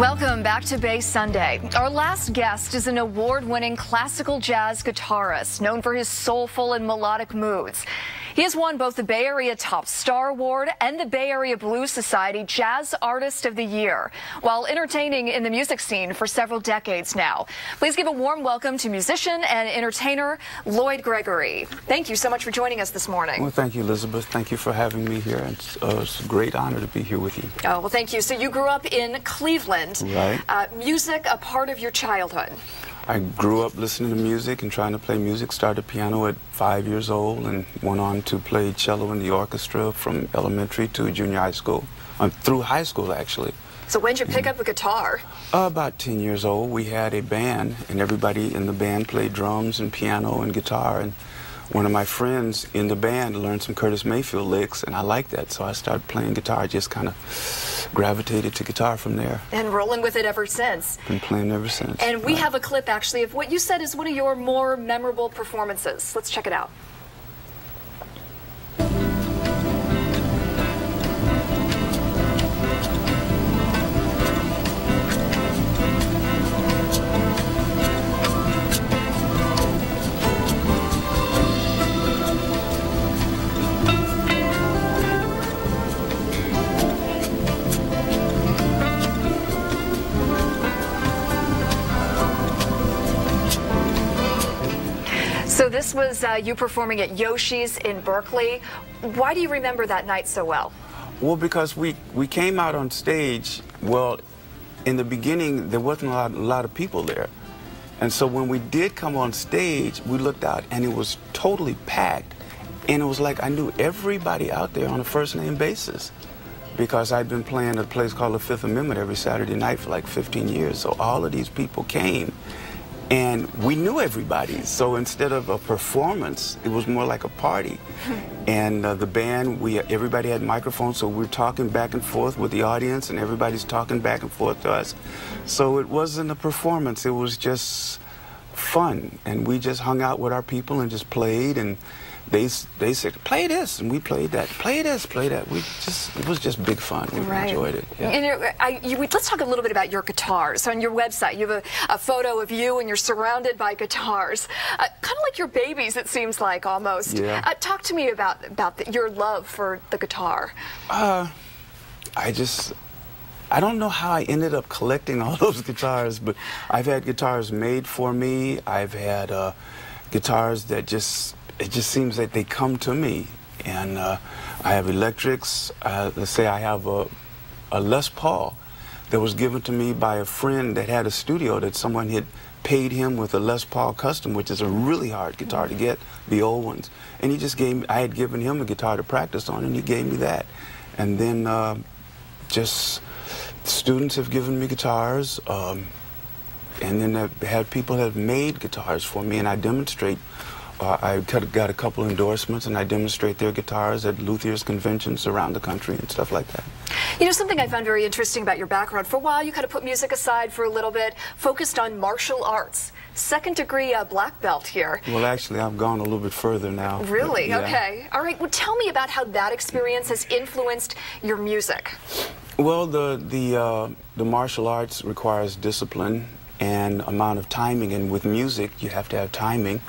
Welcome back to Bay Sunday. Our last guest is an award-winning classical jazz guitarist known for his soulful and melodic moods. He has won both the Bay Area Top Star Award and the Bay Area Blues Society Jazz Artist of the Year, while entertaining in the music scene for several decades now. Please give a warm welcome to musician and entertainer Lloyd Gregory. Thank you so much for joining us this morning. Well, thank you, Elizabeth. Thank you for having me here. It's a great honor to be here with you. Oh, well, thank you. So you grew up in Cleveland. Right. Music a part of your childhood? I grew up listening to music and trying to play music. Started piano at 5 years old and went on to play cello in the orchestra from elementary to junior high school, through high school actually. So when did you pick up a guitar? About 10 years old. We had a band and everybody in the band played drums and piano and guitar, and one of my friends in the band learned some Curtis Mayfield licks, and I liked that, so I started playing guitar. I just kind of gravitated to guitar from there. And rolling with it ever since. Been playing ever since. And we have a clip, actually, of what you said is one of your more memorable performances. Let's check it out. So this was you performing at Yoshi's in Berkeley. Why do you remember that night so well? Well, because we came out on stage. Well, in the beginning, there wasn't a lot of people there. And so when we did come on stage, we looked out and it was totally packed. And it was like I knew everybody out there on a first-name basis, because I'd been playing at a place called the Fifth Amendment every Saturday night for like 15 years. So all of these people came. And we knew everybody, so instead of a performance, it was more like a party. And the band, everybody had microphones, so we're talking back and forth with the audience, and everybody's talking back and forth to us. So it wasn't a performance, it was just fun. And we just hung out with our people and just played, and they said, play this, and we played that. Play this, play that. It was just big fun. We enjoyed it. Yeah. And let's talk a little bit about your guitars. So on your website, you have a photo of you, and you're surrounded by guitars, kind of like your babies. It seems like almost. Yeah. Talk to me about your love for the guitar. I don't know how I ended up collecting all those guitars, but I've had guitars made for me. I've had guitars that it just seems that they come to me. And I have electrics. Let's say I have a Les Paul that was given to me by a friend that had a studio that someone had paid him with a Les Paul Custom, which is a really hard guitar to get, the old ones. And he just gave me, I had given him a guitar to practice on, and he gave me that. And then just students have given me guitars, and then I've had people that have made guitars for me, and I demonstrate. I got a couple endorsements, and I demonstrate their guitars at luthiers' conventions around the country and stuff like that. You know, something I found very interesting about your background, for a while you kind of put music aside for a little bit, focused on martial arts. Second-degree black belt here. Well, actually, I've gone a little bit further now. Really? Yeah. Okay. All right. Well, tell me about how that experience has influenced your music. Well, the martial arts requires discipline and amount of timing, and with music, you have to have timing.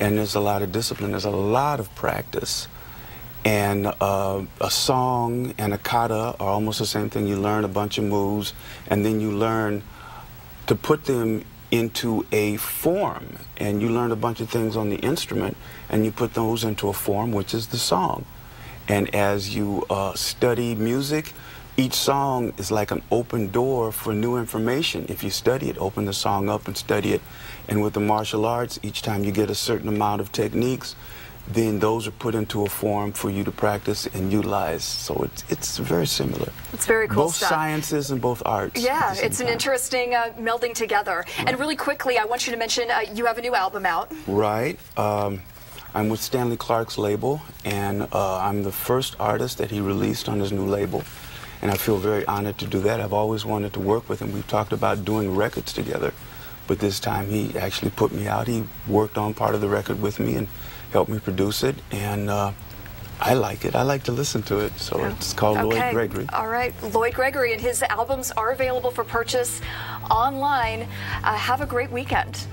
And there's a lot of discipline, there's a lot of practice. And a song and a kata are almost the same thing. You learn a bunch of moves, and then you learn to put them into a form. And you learn a bunch of things on the instrument, and you put those into a form, which is the song. And as you study music, each song is like an open door for new information. If you study it, open the song up and study it. And with the martial arts, each time you get a certain amount of techniques, then those are put into a form for you to practice and utilize. So it's very similar. It's very cool both stuff. Both sciences and both arts. Yeah, it's an interesting melding together. Right. And really quickly, I want you to mention you have a new album out. Right. I'm with Stanley Clark's label, and I'm the first artist that he released on his new label. And I feel very honored to do that. I've always wanted to work with him. We've talked about doing records together, but this time he actually put me out. He worked on part of the record with me and helped me produce it. And I like it. I like to listen to it. So it's called Lloyd Gregory. All right. Lloyd Gregory, and his albums are available for purchase online. Have a great weekend.